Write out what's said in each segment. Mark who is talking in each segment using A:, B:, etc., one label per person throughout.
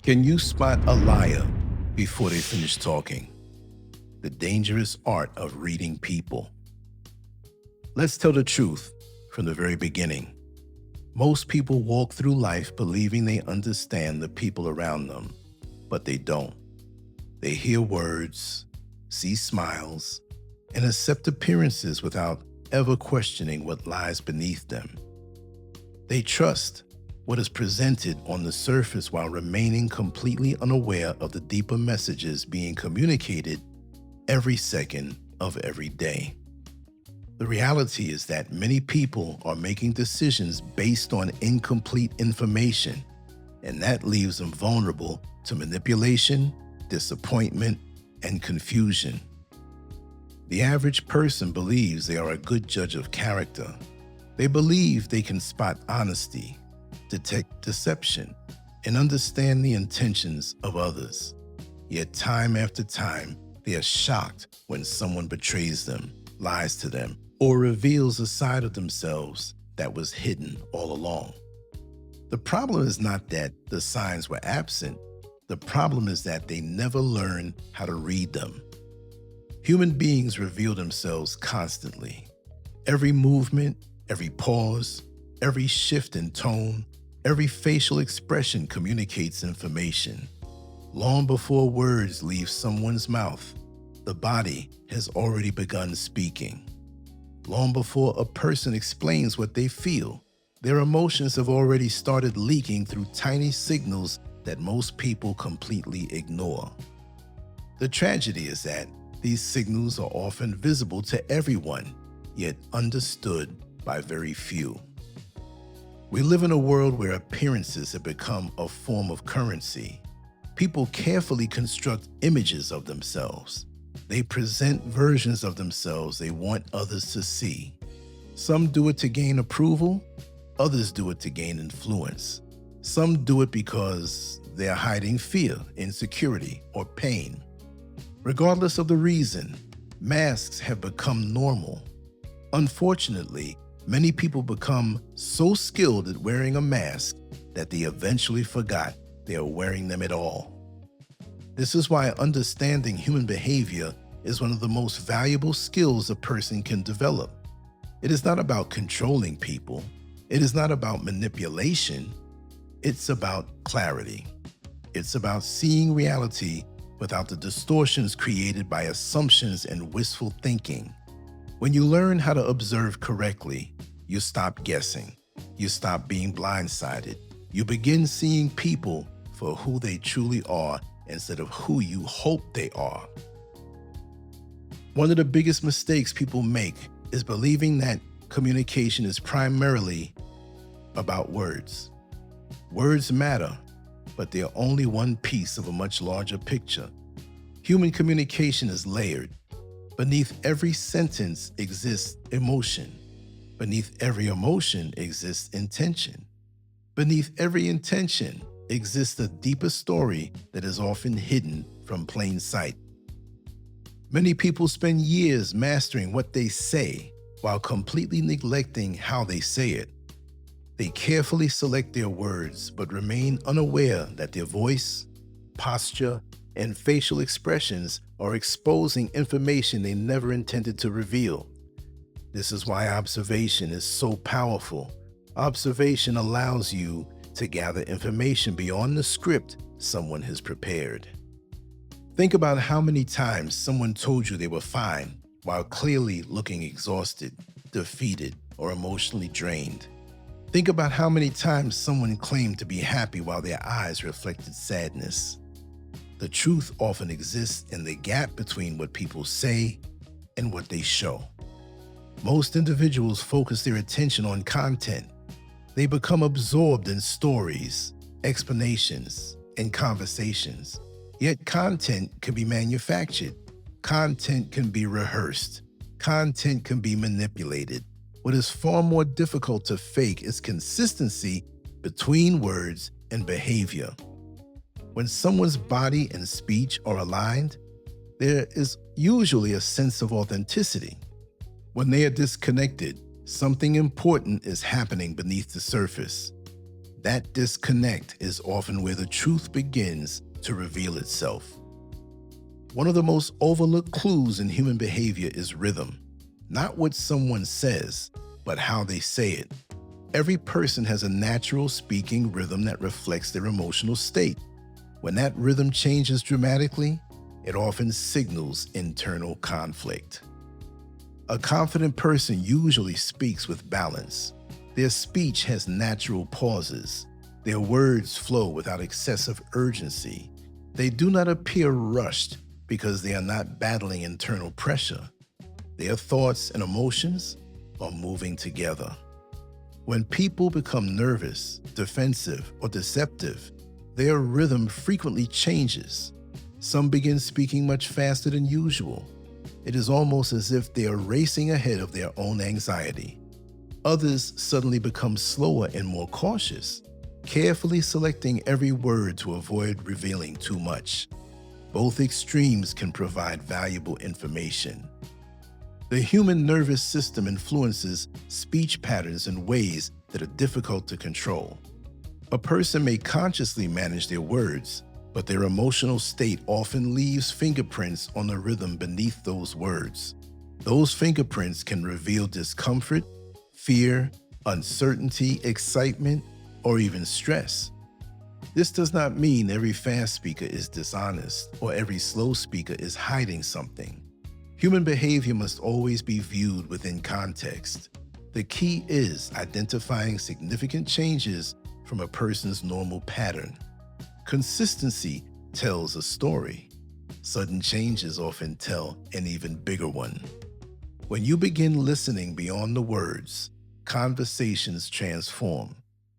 A: Can you spot a liar before they finish talking? The dangerous art of reading people. Let's tell the truth from the very beginning. Most people walk through life believing they understand the people around them, but they don't. They hear words, see smiles, and accept appearances without ever questioning what lies beneath them. They trust what is presented on the surface while remaining completely unaware of the deeper messages being communicated every second of every day. The reality is that many people are making decisions based on incomplete information, and that leaves them vulnerable to manipulation, disappointment, and confusion. The average person believes they are a good judge of character. They believe they can spot honesty, detect deception, and understand the intentions of others. Yet time after time, they are shocked when someone betrays them, lies to them, or reveals a side of themselves that was hidden all along. The problem is not that the signs were absent. The problem is that they never learned how to read them. Human beings reveal themselves constantly. Every movement, every pause, every shift in tone, every facial expression communicates information. Long before words leave someone's mouth, the body has already begun speaking. Long before a person explains what they feel, their emotions have already started leaking through tiny signals that most people completely ignore. The tragedy is that these signals are often visible to everyone, yet understood by very few. We live in a world where appearances have become a form of currency. People carefully construct images of themselves. They present versions of themselves they want others to see. Some do it to gain approval, others do it to gain influence. Some do it because they are hiding fear, insecurity, or pain. Regardless of the reason, masks have become normal. Unfortunately, many people become so skilled at wearing a mask that they eventually forgot they are wearing them at all. This is why understanding human behavior is one of the most valuable skills a person can develop. It is not about controlling people. It is not about manipulation. It's about clarity. It's about seeing reality without the distortions created by assumptions and wishful thinking. When you learn how to observe correctly, you stop guessing. You stop being blindsided. You begin seeing people for who they truly are instead of who you hope they are. One of the biggest mistakes people make is believing that communication is primarily about words. Words matter, but they are only one piece of a much larger picture. Human communication is layered. Beneath every sentence exists emotion. Beneath every emotion exists intention. Beneath every intention exists a deeper story that is often hidden from plain sight. Many people spend years mastering what they say while completely neglecting how they say it. They carefully select their words but remain unaware that their voice, posture, and facial expressions are exposing information they never intended to reveal. This is why observation is so powerful. Observation allows you to gather information beyond the script someone has prepared. Think about how many times someone told you they were fine while clearly looking exhausted, defeated, or emotionally drained. Think about how many times someone claimed to be happy while their eyes reflected sadness. The truth often exists in the gap between what people say and what they show. Most individuals focus their attention on content. They become absorbed in stories, explanations, and conversations. Yet content can be manufactured. Content can be rehearsed. Content can be manipulated. What is far more difficult to fake is consistency between words and behavior. When someone's body and speech are aligned, there is usually a sense of authenticity. When they are disconnected, something important is happening beneath the surface. That disconnect is often where the truth begins to reveal itself. One of the most overlooked clues in human behavior is rhythm. Not what someone says, but how they say it. Every person has a natural speaking rhythm that reflects their emotional state. When that rhythm changes dramatically, it often signals internal conflict. A confident person usually speaks with balance. Their speech has natural pauses. Their words flow without excessive urgency. They do not appear rushed because they are not battling internal pressure. Their thoughts and emotions are moving together. When people become nervous, defensive, or deceptive, their rhythm frequently changes. Some begin speaking much faster than usual. It is almost as if they are racing ahead of their own anxiety. Others suddenly become slower and more cautious, carefully selecting every word to avoid revealing too much. Both extremes can provide valuable information. The human nervous system influences speech patterns in ways that are difficult to control. A person may consciously manage their words, but their emotional state often leaves fingerprints on the rhythm beneath those words. Those fingerprints can reveal discomfort, fear, uncertainty, excitement, or even stress. This does not mean every fast speaker is dishonest or every slow speaker is hiding something. Human behavior must always be viewed within context. The key is identifying significant changes from a person's normal pattern. Consistency tells a story. Sudden changes often tell an even bigger one. When you begin listening beyond the words, conversations transform.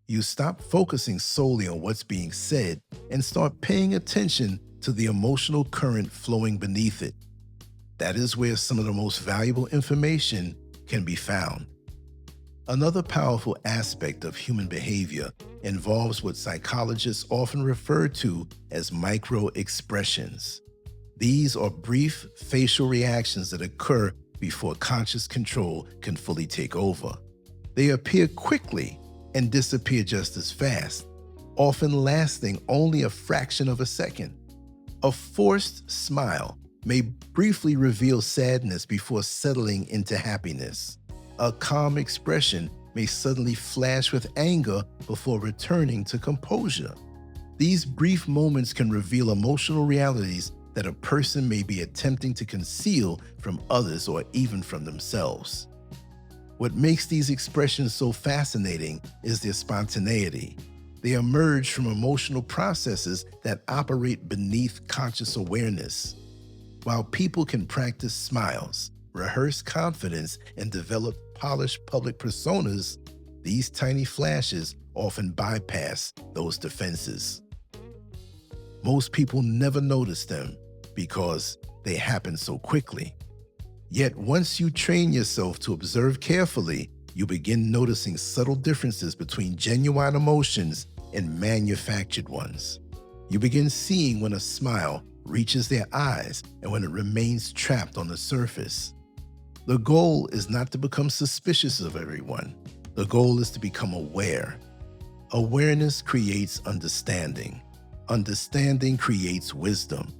A: You stop focusing solely on what's being said and start paying attention to the emotional current flowing beneath it. That is where some of the most valuable information can be found. Another powerful aspect of human behavior involves what psychologists often refer to as micro-expressions. These are brief facial reactions that occur before conscious control can fully take over. They appear quickly and disappear just as fast, often lasting only a fraction of a second. A forced smile may briefly reveal sadness before settling into happiness. A calm expression may suddenly flash with anger before returning to composure. These brief moments can reveal emotional realities that a person may be attempting to conceal from others or even from themselves. What makes these expressions so fascinating is their spontaneity. They emerge from emotional processes that operate beneath conscious awareness. While people can practice smiles, rehearse confidence, and develop polished public personas, these tiny flashes often bypass those defenses. Most people never notice them because they happen so quickly. Yet once you train yourself to observe carefully, you begin noticing subtle differences between genuine emotions and manufactured ones. You begin seeing when a smile reaches their eyes and when it remains trapped on the surface. The goal is not to become suspicious of everyone. The goal is to become aware. Awareness creates understanding. Understanding creates wisdom.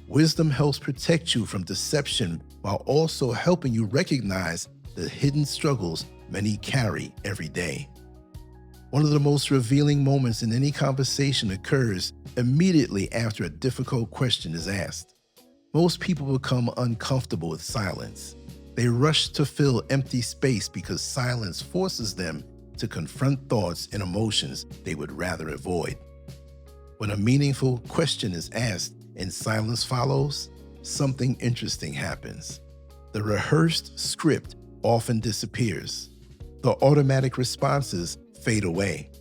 A: Wisdom helps protect you from deception while also helping you recognize the hidden struggles many carry every day. One of the most revealing moments in any conversation occurs immediately after a difficult question is asked. Most people become uncomfortable with silence. They rush to fill empty space because silence forces them to confront thoughts and emotions they would rather avoid. When a meaningful question is asked and silence follows, something interesting happens. The rehearsed script often disappears. The automatic responses fade away.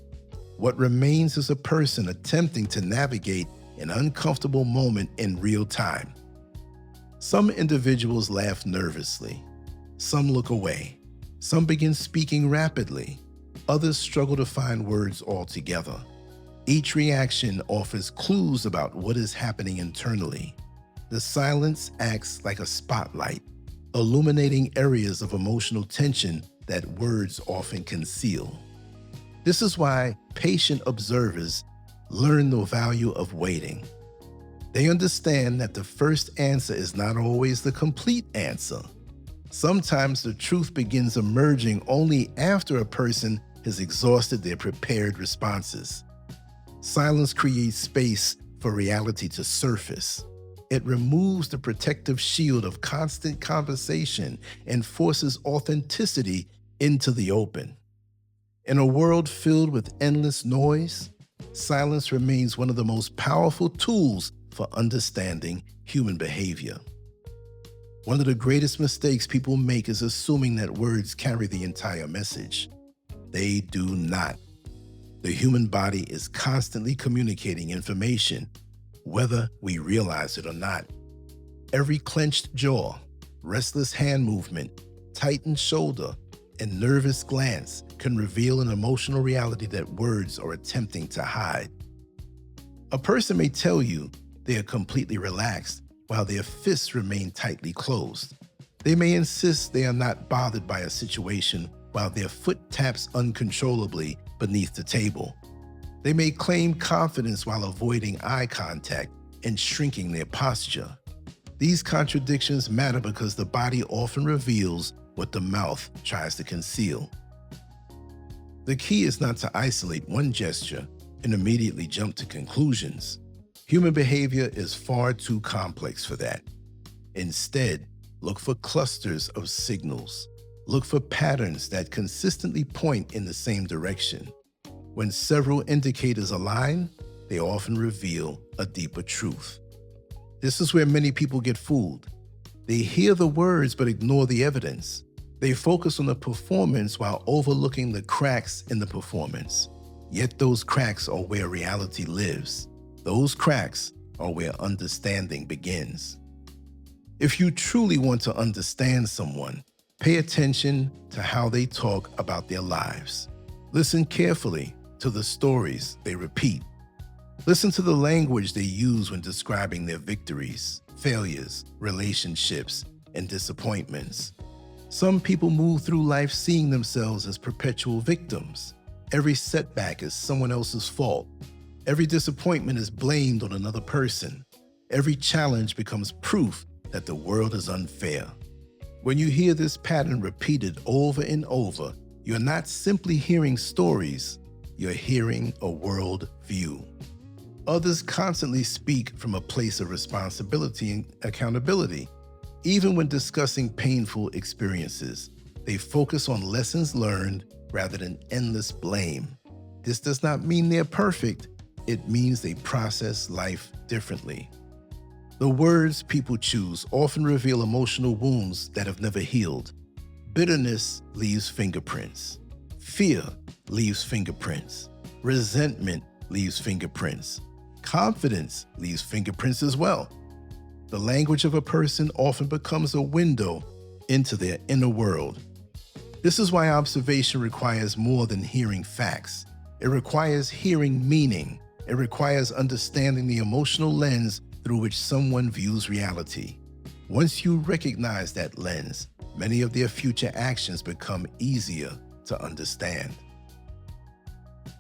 A: What remains is a person attempting to navigate an uncomfortable moment in real time. Some individuals laugh nervously. Some look away. Some begin speaking rapidly. Others struggle to find words altogether. Each reaction offers clues about what is happening internally. The silence acts like a spotlight, illuminating areas of emotional tension that words often conceal. This is why patient observers learn the value of waiting. They understand that the first answer is not always the complete answer. Sometimes the truth begins emerging only after a person has exhausted their prepared responses. Silence creates space for reality to surface. It removes the protective shield of constant conversation and forces authenticity into the open. In a world filled with endless noise, silence remains one of the most powerful tools for understanding human behavior. One of the greatest mistakes people make is assuming that words carry the entire message. They do not. The human body is constantly communicating information, whether we realize it or not. Every clenched jaw, restless hand movement, tightened shoulder, and nervous glance can reveal an emotional reality that words are attempting to hide. A person may tell you they are completely relaxed while their fists remain tightly closed. They may insist they are not bothered by a situation while their foot taps uncontrollably beneath the table. They may claim confidence while avoiding eye contact and shrinking their posture. These contradictions matter because the body often reveals what the mouth tries to conceal. The key is not to isolate one gesture and immediately jump to conclusions. Human behavior is far too complex for that. Instead, look for clusters of signals. Look for patterns that consistently point in the same direction. When several indicators align, they often reveal a deeper truth. This is where many people get fooled. They hear the words but ignore the evidence. They focus on the performance while overlooking the cracks in the performance. Yet those cracks are where reality lives. Those cracks are where understanding begins. If you truly want to understand someone, pay attention to how they talk about their lives. Listen carefully to the stories they repeat. Listen to the language they use when describing their victories, failures, relationships, and disappointments. Some people move through life seeing themselves as perpetual victims. Every setback is someone else's fault. Every disappointment is blamed on another person. Every challenge becomes proof that the world is unfair. When you hear this pattern repeated over and over, you're not simply hearing stories, you're hearing a world view. Others constantly speak from a place of responsibility and accountability. Even when discussing painful experiences, they focus on lessons learned rather than endless blame. This does not mean they're perfect. It means they process life differently. The words people choose often reveal emotional wounds that have never healed. Bitterness leaves fingerprints. Fear leaves fingerprints. Resentment leaves fingerprints. Confidence leaves fingerprints as well. The language of a person often becomes a window into their inner world. This is why observation requires more than hearing facts. It requires hearing meaning. It requires understanding the emotional lens through which someone views reality. Once you recognize that lens, many of their future actions become easier to understand.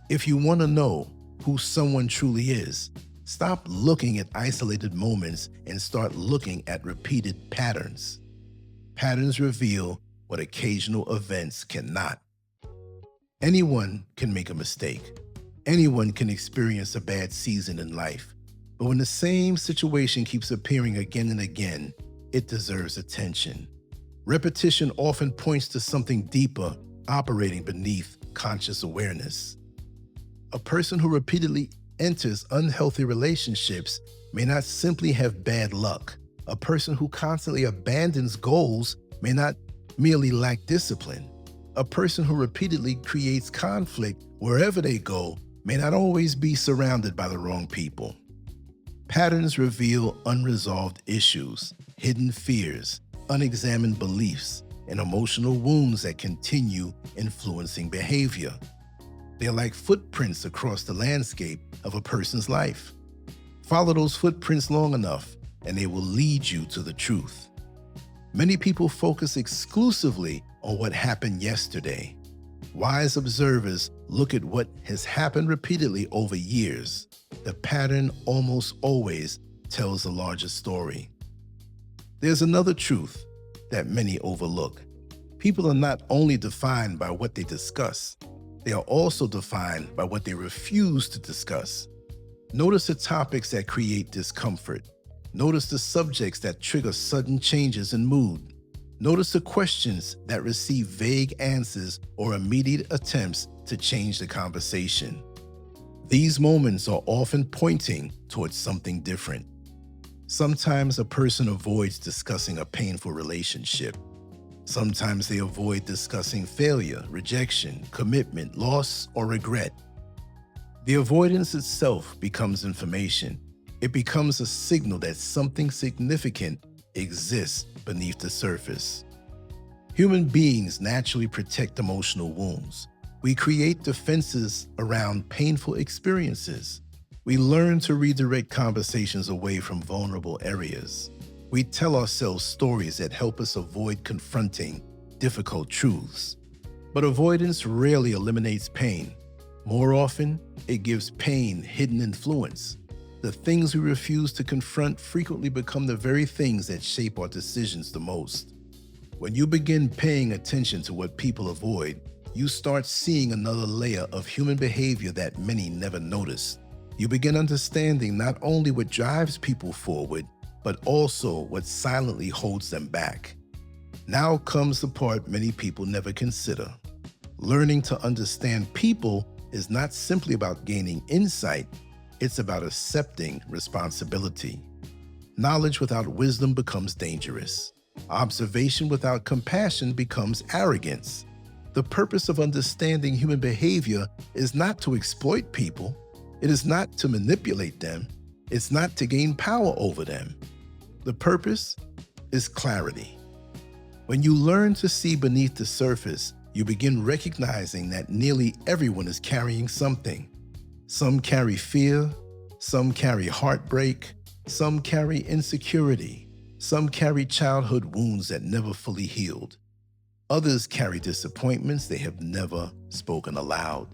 A: If you want to know who someone truly is, stop looking at isolated moments and start looking at repeated patterns. Patterns reveal what occasional events cannot. Anyone can make a mistake. Anyone can experience a bad season in life. But when the same situation keeps appearing again and again, it deserves attention. Repetition often points to something deeper operating beneath conscious awareness. A person who repeatedly enters unhealthy relationships may not simply have bad luck. A person who constantly abandons goals may not merely lack discipline. A person who repeatedly creates conflict wherever they go may not always be surrounded by the wrong people. Patterns reveal unresolved issues, hidden fears, unexamined beliefs, and emotional wounds that continue influencing behavior. They're like footprints across the landscape of a person's life. Follow those footprints long enough, and they will lead you to the truth. Many people focus exclusively on what happened yesterday. Wise observers look at what has happened repeatedly over years. The pattern almost always tells a larger story. There's another truth that many overlook. People are not only defined by what they discuss, they are also defined by what they refuse to discuss. Notice the topics that create discomfort. Notice the subjects that trigger sudden changes in mood. Notice the questions that receive vague answers or immediate attempts to change the conversation. These moments are often pointing towards something different. Sometimes a person avoids discussing a painful relationship. Sometimes they avoid discussing failure, rejection, commitment, loss, or regret. The avoidance itself becomes information. It becomes a signal that something significant exists beneath the surface. Human beings naturally protect emotional wounds. We create defenses around painful experiences. We learn to redirect conversations away from vulnerable areas. We tell ourselves stories that help us avoid confronting difficult truths. But avoidance rarely eliminates pain. More often, it gives pain hidden influence. The things we refuse to confront frequently become the very things that shape our decisions the most. When you begin paying attention to what people avoid, you start seeing another layer of human behavior that many never noticed. You begin understanding not only what drives people forward, but also what silently holds them back. Now comes the part many people never consider. Learning to understand people is not simply about gaining insight, it's about accepting responsibility. Knowledge without wisdom becomes dangerous. Observation without compassion becomes arrogance. The purpose of understanding human behavior is not to exploit people. It is not to manipulate them. It's not to gain power over them. The purpose is clarity. When you learn to see beneath the surface, you begin recognizing that nearly everyone is carrying something. Some carry fear, some carry heartbreak, some carry insecurity, some carry childhood wounds that never fully healed. Others carry disappointments they have never spoken aloud.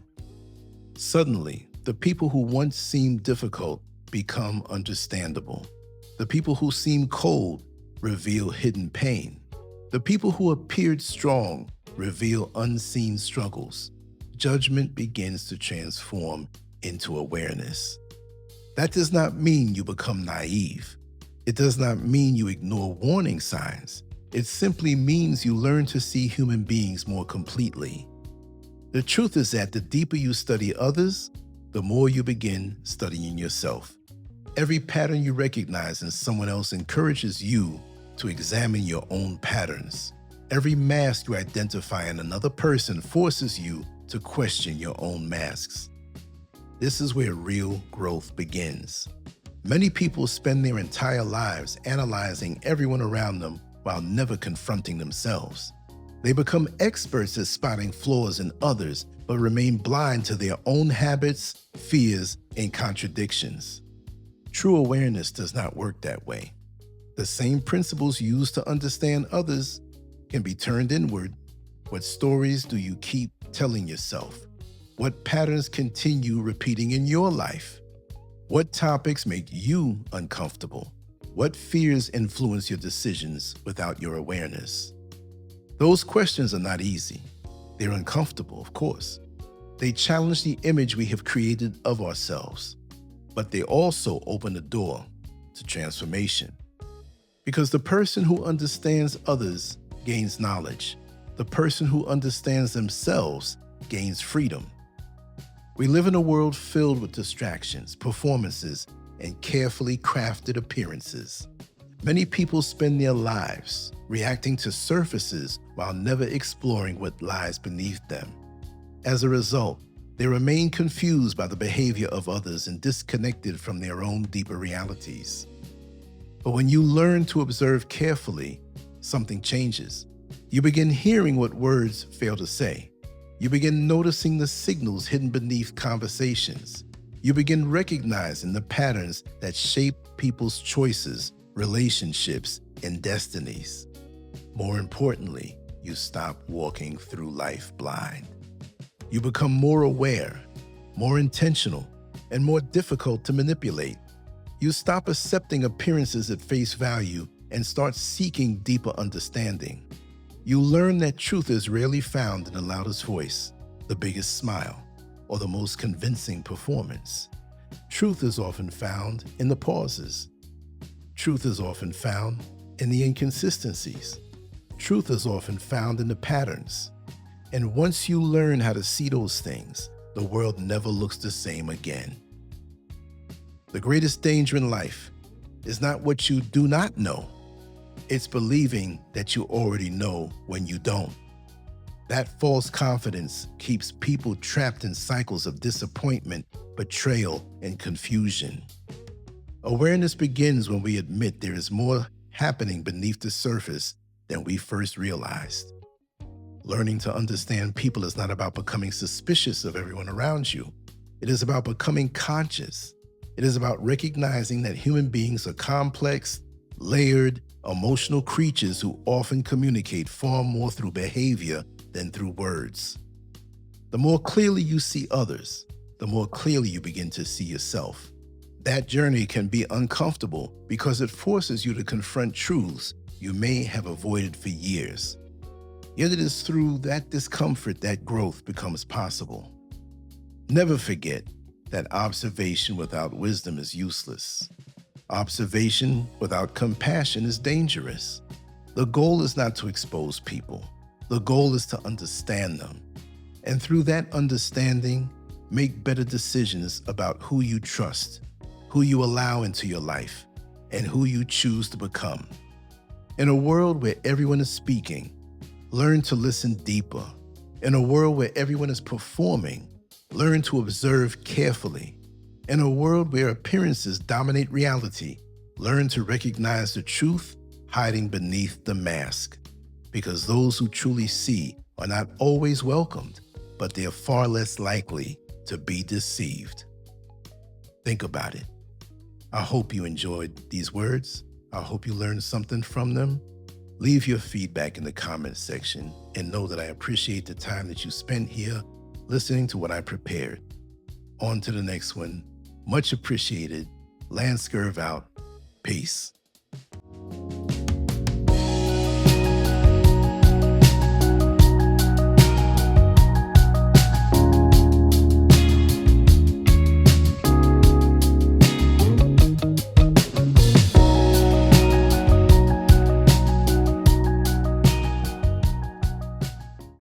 A: Suddenly, the people who once seemed difficult become understandable. The people who seem cold reveal hidden pain. The people who appeared strong reveal unseen struggles. Judgment begins to transform into awareness. That does not mean you become naive. It does not mean you ignore warning signs. It simply means you learn to see human beings more completely. The truth is that the deeper you study others, the more you begin studying yourself. Every pattern you recognize in someone else encourages you to examine your own patterns. Every mask you identify in another person forces you to question your own masks. This is where real growth begins. Many people spend their entire lives analyzing everyone around them while never confronting themselves. They become experts at spotting flaws in others, but remain blind to their own habits, fears, and contradictions. True awareness does not work that way. The same principles used to understand others can be turned inward. What stories do you keep telling yourself? What patterns continue repeating in your life? What topics make you uncomfortable? What fears influence your decisions without your awareness? Those questions are not easy. They're uncomfortable, of course. They challenge the image we have created of ourselves, but they also open the door to transformation. Because the person who understands others gains knowledge. The person who understands themselves gains freedom. We live in a world filled with distractions, performances, and carefully crafted appearances. Many people spend their lives reacting to surfaces while never exploring what lies beneath them. As a result, they remain confused by the behavior of others and disconnected from their own deeper realities. But when you learn to observe carefully, something changes. You begin hearing what words fail to say. You begin noticing the signals hidden beneath conversations. You begin recognizing the patterns that shape people's choices, relationships, and destinies. More importantly, you stop walking through life blind. You become more aware, more intentional, and more difficult to manipulate. You stop accepting appearances at face value and start seeking deeper understanding. You learn that truth is rarely found in the loudest voice, the biggest smile, or the most convincing performance. Truth is often found in the pauses. Truth is often found in the inconsistencies. Truth is often found in the patterns. And once you learn how to see those things, the world never looks the same again. The greatest danger in life is not what you do not know. It's believing that you already know when you don't. That false confidence keeps people trapped in cycles of disappointment, betrayal, and confusion. Awareness begins when we admit there is more happening beneath the surface than we first realized. Learning to understand people is not about becoming suspicious of everyone around you. It is about becoming conscious. It is about recognizing that human beings are complex, layered, emotional creatures who often communicate far more through behavior than through words. The more clearly you see others, the more clearly you begin to see yourself. That journey can be uncomfortable because it forces you to confront truths you may have avoided for years. Yet it is through that discomfort that growth becomes possible. Never forget that observation without wisdom is useless. Observation without compassion is dangerous. The goal is not to expose people. The goal is to understand them. And through that understanding, make better decisions about who you trust, who you allow into your life, and who you choose to become. In a world where everyone is speaking, learn to listen deeper. In a world where everyone is performing, learn to observe carefully. In a world where appearances dominate reality, learn to recognize the truth hiding beneath the mask. Because those who truly see are not always welcomed, but they are far less likely to be deceived. Think about it. I hope you enjoyed these words. I hope you learned something from them. Leave your feedback in the comments section and know that I appreciate the time that you spent here listening to what I prepared. On to the next one. Much appreciated. Lance Scurv out. Peace.